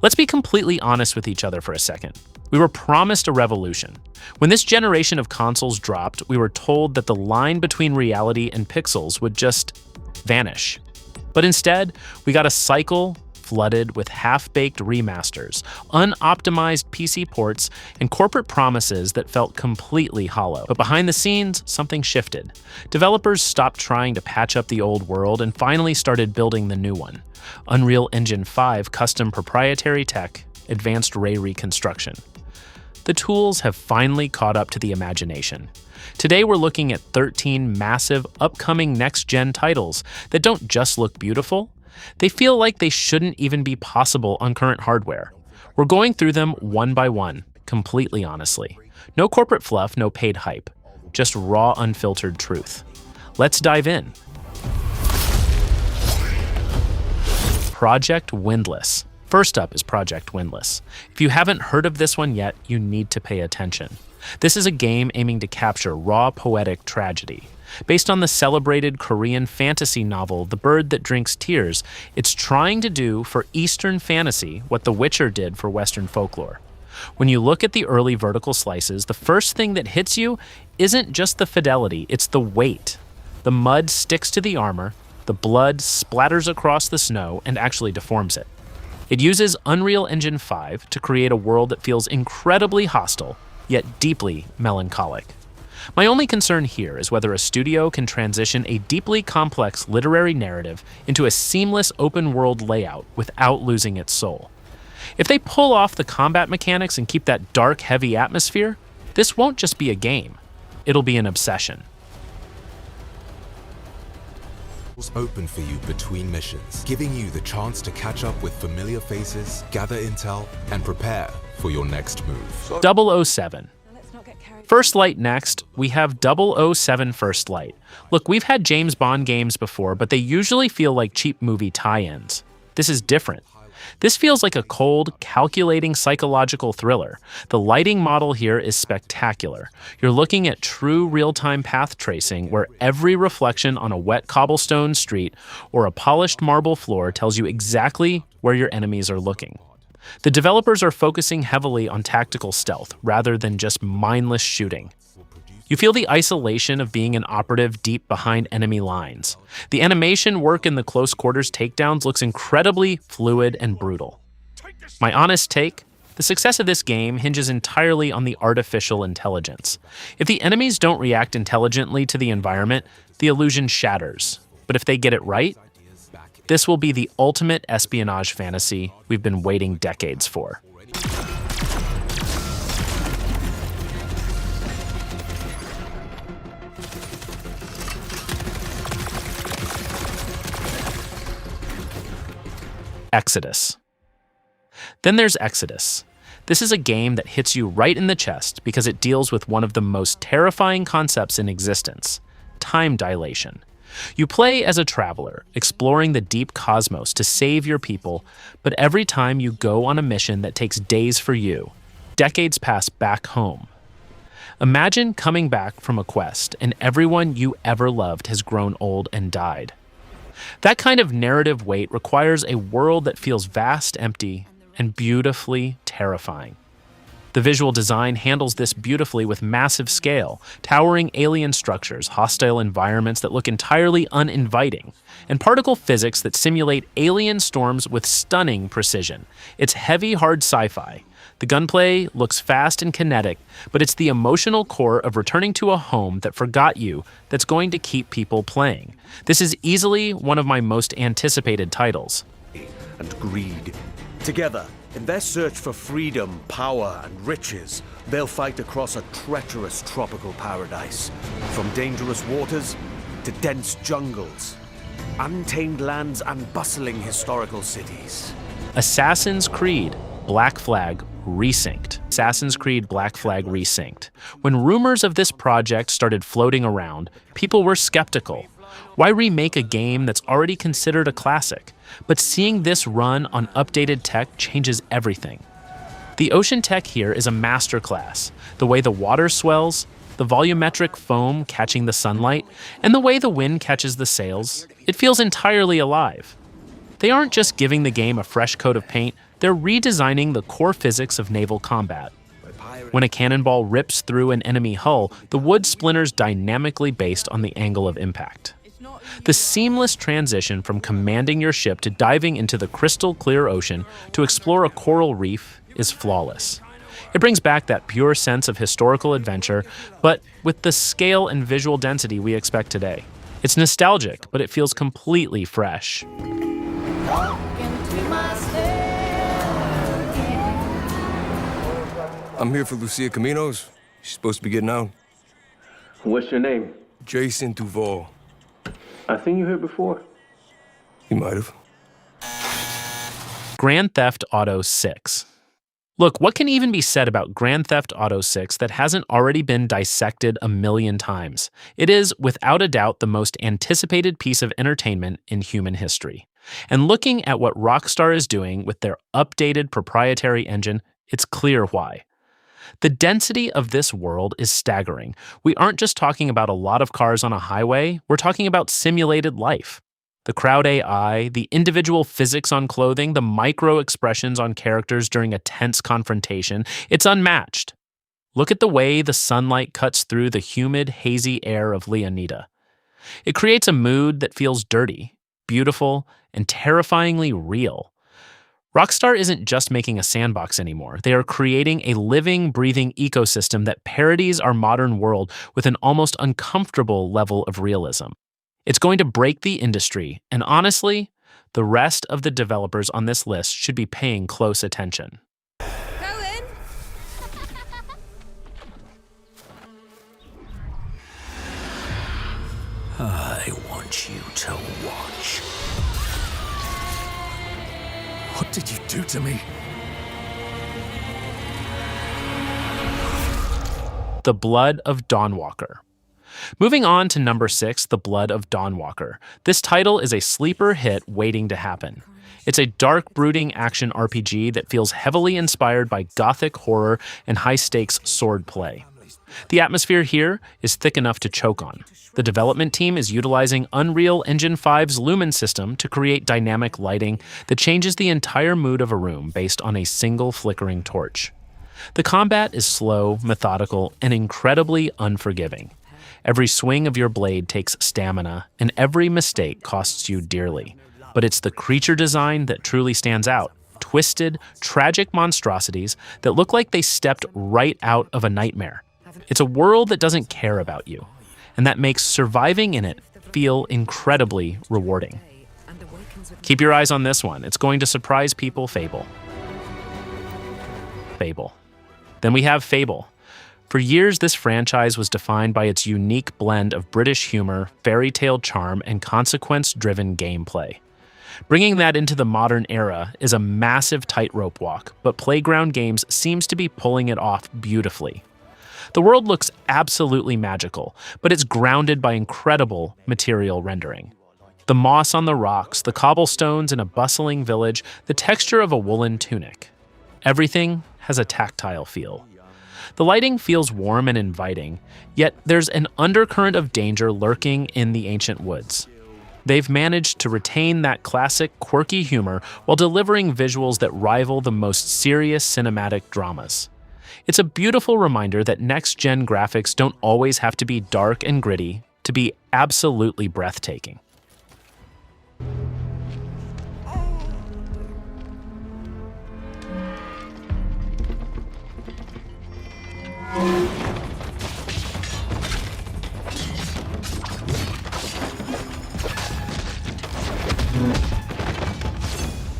Let's be completely honest with each other for a second. We were promised a revolution. When this generation of consoles dropped, we were told that the line between reality and pixels would just vanish. But instead, we got a cycle flooded with half-baked remasters, unoptimized PC ports, and corporate promises that felt completely hollow. But behind the scenes, something shifted. Developers stopped trying to patch up the old world and finally started building the new one. Unreal Engine 5 custom proprietary tech, advanced ray reconstruction. The tools have finally caught up to the imagination. Today we're looking at 13 massive, upcoming next-gen titles that don't just look beautiful, they feel like they shouldn't even be possible on current hardware. We're going through them one by one, completely honestly. No corporate fluff, no paid hype. Just raw, unfiltered truth. Let's dive in. Project Windless. First up is Project Windless. If you haven't heard of this one yet, you need to pay attention. This is a game aiming to capture raw poetic tragedy. Based on the celebrated Korean fantasy novel The Bird That Drinks Tears, it's trying to do for Eastern fantasy what The Witcher did for Western folklore. When you look at the early vertical slices, the first thing that hits you isn't just the fidelity, it's the weight. The mud sticks to the armor, the blood splatters across the snow and actually deforms it. It uses Unreal Engine 5 to create a world that feels incredibly hostile, yet deeply melancholic. My only concern here is whether a studio can transition a deeply complex literary narrative into a seamless open-world layout without losing its soul. If they pull off the combat mechanics and keep that dark, heavy atmosphere, this won't just be a game. It'll be an obsession. Open for you between missions, giving you the chance to catch up with familiar faces, gather intel, and prepare for your next move. 007. First Light next, we have 007 First Light. Look, we've had James Bond games before, but they usually feel like cheap movie tie-ins. This is different. This feels like a cold, calculating psychological thriller. The lighting model here is spectacular. You're looking at true real-time path tracing where every reflection on a wet cobblestone street or a polished marble floor tells you exactly where your enemies are looking. The developers are focusing heavily on tactical stealth rather than just mindless shooting. You feel the isolation of being an operative deep behind enemy lines. The animation work in the close quarters takedowns looks incredibly fluid and brutal. My honest take, the success of this game hinges entirely on the artificial intelligence. If the enemies don't react intelligently to the environment, the illusion shatters. But if they get it right, this will be the ultimate espionage fantasy we've been waiting decades for. Exodus. Then there's Exodus. This is a game that hits you right in the chest because it deals with one of the most terrifying concepts in existence: time dilation. You play as a traveler, exploring the deep cosmos to save your people, but every time you go on a mission that takes days for you, decades pass back home. Imagine coming back from a quest and everyone you ever loved has grown old and died. That kind of narrative weight requires a world that feels vast, empty, and beautifully terrifying. The visual design handles this beautifully with massive scale, towering alien structures, hostile environments that look entirely uninviting, and particle physics that simulate alien storms with stunning precision. It's heavy, hard sci-fi. The gunplay looks fast and kinetic, but it's the emotional core of returning to a home that forgot you that's going to keep people playing. This is easily one of my most anticipated titles. And greed. Together, in their search for freedom, power, and riches, they'll fight across a treacherous tropical paradise. From dangerous waters to dense jungles, untamed lands, and bustling historical cities. Assassin's Creed Black Flag Resynced. Assassin's Creed Black Flag Resynced. When rumors of this project started floating around, people were skeptical. Why remake a game that's already considered a classic? But seeing this run on updated tech changes everything. The ocean tech here is a masterclass. The way the water swells, the volumetric foam catching the sunlight, and the way the wind catches the sails, it feels entirely alive. They aren't just giving the game a fresh coat of paint, They're redesigning the core physics of naval combat. When a cannonball rips through an enemy hull, the wood splinters dynamically based on the angle of impact. The seamless transition from commanding your ship to diving into the crystal clear ocean to explore a coral reef is flawless. It brings back that pure sense of historical adventure, but with the scale and visual density we expect today. It's nostalgic, but it feels completely fresh. I'm here for Lucia Caminos. She's supposed to be getting out. What's your name? Jason Duval. I seen you here before. You might have. Grand Theft Auto 6. Look, what can even be said about Grand Theft Auto 6 that hasn't already been dissected a million times? It is, without a doubt, the most anticipated piece of entertainment in human history. And looking at what Rockstar is doing with their updated proprietary engine, it's clear why. The density of this world is staggering. We aren't just talking about a lot of cars on a highway, we're talking about simulated life. The crowd AI, the individual physics on clothing, the micro expressions on characters during a tense confrontation, it's unmatched. Look at the way the sunlight cuts through the humid, hazy air of Leonida. It creates a mood that feels dirty, beautiful, and terrifyingly real. Rockstar isn't just making a sandbox anymore. They are creating a living, breathing ecosystem that parodies our modern world with an almost uncomfortable level of realism. It's going to break the industry, and honestly, the rest of the developers on this list should be paying close attention. I want you to watch. What did you do to me? The Blood of Dawnwalker. Moving on to number 6, The Blood of Dawnwalker. This title is a sleeper hit waiting to happen. It's a dark, brooding action RPG that feels heavily inspired by gothic horror and high-stakes sword play. The atmosphere here is thick enough to choke on. The development team is utilizing Unreal Engine 5's Lumen system to create dynamic lighting that changes the entire mood of a room based on a single flickering torch. The combat is slow, methodical, and incredibly unforgiving. Every swing of your blade takes stamina, and every mistake costs you dearly. But it's the creature design that truly stands out. Twisted, tragic monstrosities that look like they stepped right out of a nightmare. It's a world that doesn't care about you, and that makes surviving in it feel incredibly rewarding. Keep your eyes on this one. It's going to surprise people. Fable. Then we have Fable. For years, this franchise was defined by its unique blend of British humor, fairy tale charm, and consequence-driven gameplay. Bringing that into the modern era is a massive tightrope walk, but Playground Games seems to be pulling it off beautifully. The world looks absolutely magical, but it's grounded by incredible material rendering. The moss on the rocks, the cobblestones in a bustling village, the texture of a woolen tunic. Everything has a tactile feel. The lighting feels warm and inviting, yet there's an undercurrent of danger lurking in the ancient woods. They've managed to retain that classic, quirky humor while delivering visuals that rival the most serious cinematic dramas. It's a beautiful reminder that next-gen graphics don't always have to be dark and gritty to be absolutely breathtaking.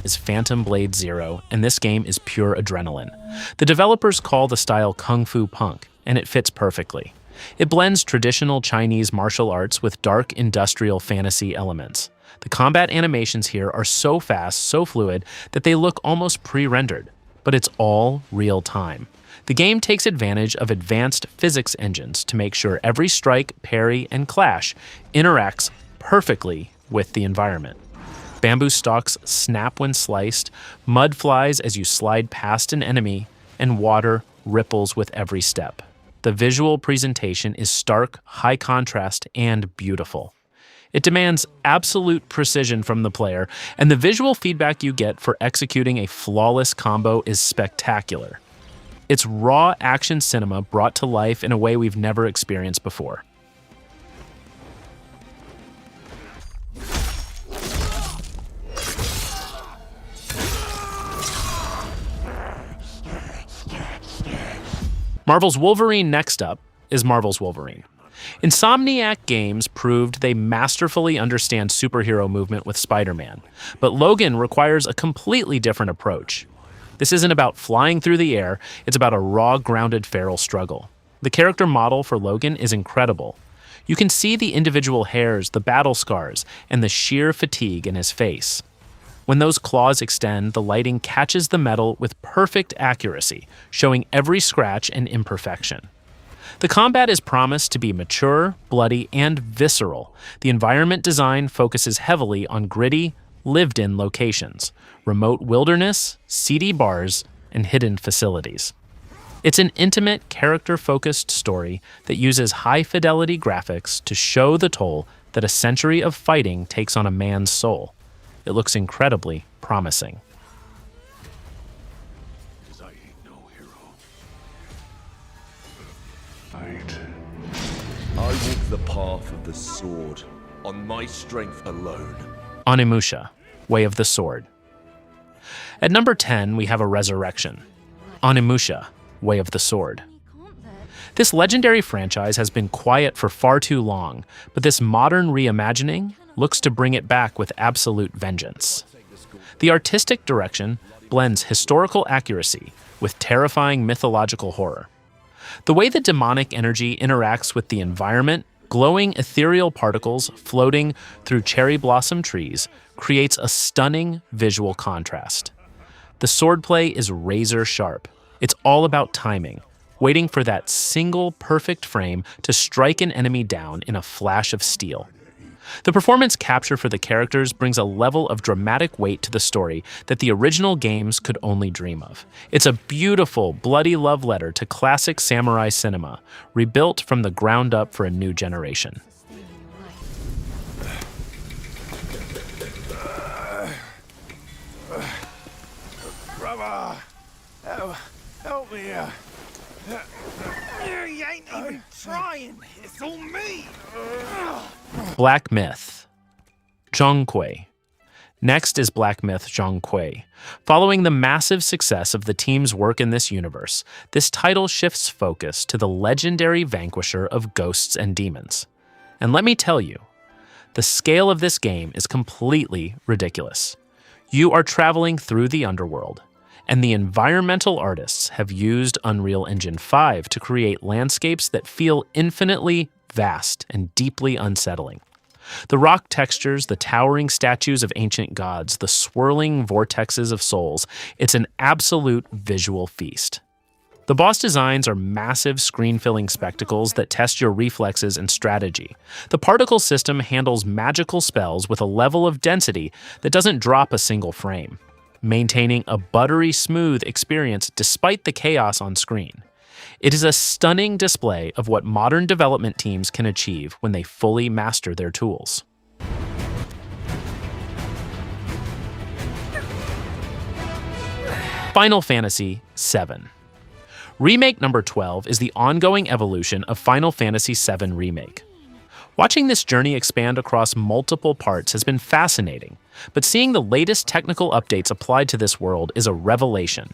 Is Phantom Blade Zero, and this game is pure adrenaline. The developers call the style Kung Fu Punk, and it fits perfectly. It blends traditional Chinese martial arts with dark industrial fantasy elements. The combat animations here are so fast, so fluid, that they look almost pre-rendered, but it's all real time. The game takes advantage of advanced physics engines to make sure every strike, parry, and clash interacts perfectly with the environment. Bamboo stalks snap when sliced, mud flies as you slide past an enemy, and water ripples with every step. The visual presentation is stark, high contrast, and beautiful. It demands absolute precision from the player, and the visual feedback you get for executing a flawless combo is spectacular. It's raw action cinema brought to life in a way we've never experienced before. Marvel's Wolverine next up is Marvel's Wolverine. Insomniac Games proved they masterfully understand superhero movement with Spider-Man, but Logan requires a completely different approach. This isn't about flying through the air, it's about a raw, grounded feral struggle. The character model for Logan is incredible. You can see the individual hairs, the battle scars, and the sheer fatigue in his face. When those claws extend, the lighting catches the metal with perfect accuracy, showing every scratch and imperfection. The combat is promised to be mature, bloody, and visceral. The environment design focuses heavily on gritty, lived-in locations, remote wilderness, seedy bars, and hidden facilities. It's an intimate, character-focused story that uses high-fidelity graphics to show the toll that a century of fighting takes on a man's soul. It looks incredibly promising. I walk the path of the sword, on my strength alone. Onimusha, Way of the Sword. At number 10, we have a resurrection. Onimusha, Way of the Sword. This legendary franchise has been quiet for far too long, but this modern reimagining looks to bring it back with absolute vengeance. The artistic direction blends historical accuracy with terrifying mythological horror. The way the demonic energy interacts with the environment, glowing ethereal particles floating through cherry blossom trees, creates a stunning visual contrast. The swordplay is razor sharp. It's all about timing, waiting for that single perfect frame to strike an enemy down in a flash of steel. The performance capture for the characters brings a level of dramatic weight to the story that the original games could only dream of. It's a beautiful, bloody love letter to classic samurai cinema, rebuilt from the ground up for a new generation. Brother, help me. You ain't even trying. It's all me. Black Myth. Zhong. Next is Black Myth Zhong. Following the massive success of the team's work in this universe, this title shifts focus to the legendary vanquisher of ghosts and demons. And let me tell you, the scale of this game is completely ridiculous. You are traveling through the underworld, and the environmental artists have used Unreal Engine 5 to create landscapes that feel infinitely vast and deeply unsettling. The rock textures, the towering statues of ancient gods, the swirling vortexes of souls, it's an absolute visual feast. The boss designs are massive screen-filling spectacles that test your reflexes and strategy. The particle system handles magical spells with a level of density that doesn't drop a single frame, maintaining a buttery smooth experience despite the chaos on screen. It is a stunning display of what modern development teams can achieve when they fully master their tools. Final Fantasy VII. Remake number 12 is the ongoing evolution of Final Fantasy VII Remake. Watching this journey expand across multiple parts has been fascinating, but seeing the latest technical updates applied to this world is a revelation.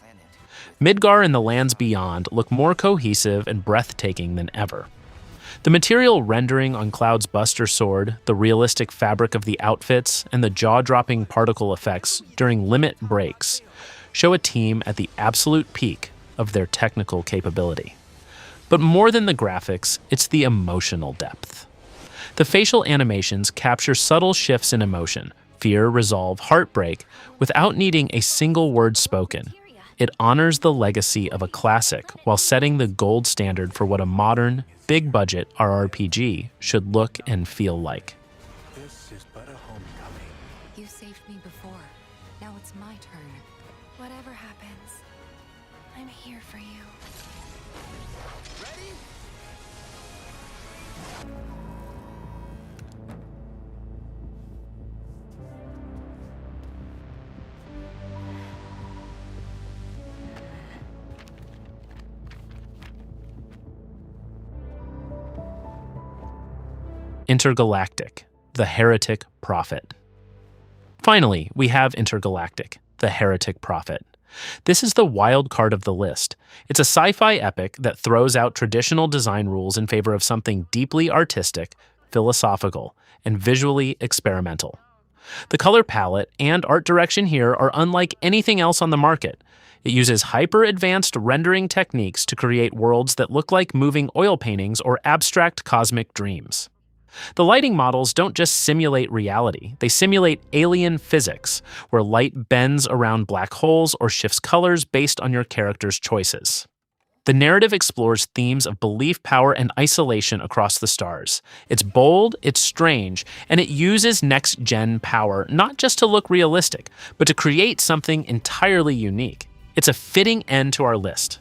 Midgar and the lands beyond look more cohesive and breathtaking than ever. The material rendering on Cloud's Buster Sword, the realistic fabric of the outfits, and the jaw-dropping particle effects during limit breaks show a team at the absolute peak of their technical capability. But more than the graphics, it's the emotional depth. The facial animations capture subtle shifts in emotion, fear, resolve, heartbreak, without needing a single word spoken. It honors the legacy of a classic while setting the gold standard for what a modern, big-budget RRPG should look and feel like. This is but a homecoming. You saved me before. Now it's my turn. Whatever happens, I'm here for you. Intergalactic, the Heretic Prophet. Finally, we have Intergalactic, the Heretic Prophet. This is the wild card of the list. It's a sci-fi epic that throws out traditional design rules in favor of something deeply artistic, philosophical, and visually experimental. The color palette and art direction here are unlike anything else on the market. It uses hyper-advanced rendering techniques to create worlds that look like moving oil paintings or abstract cosmic dreams. The lighting models don't just simulate reality, they simulate alien physics, where light bends around black holes or shifts colors based on your character's choices. The narrative explores themes of belief, power, and isolation across the stars. It's bold, it's strange, and it uses next-gen power not just to look realistic, but to create something entirely unique. It's a fitting end to our list.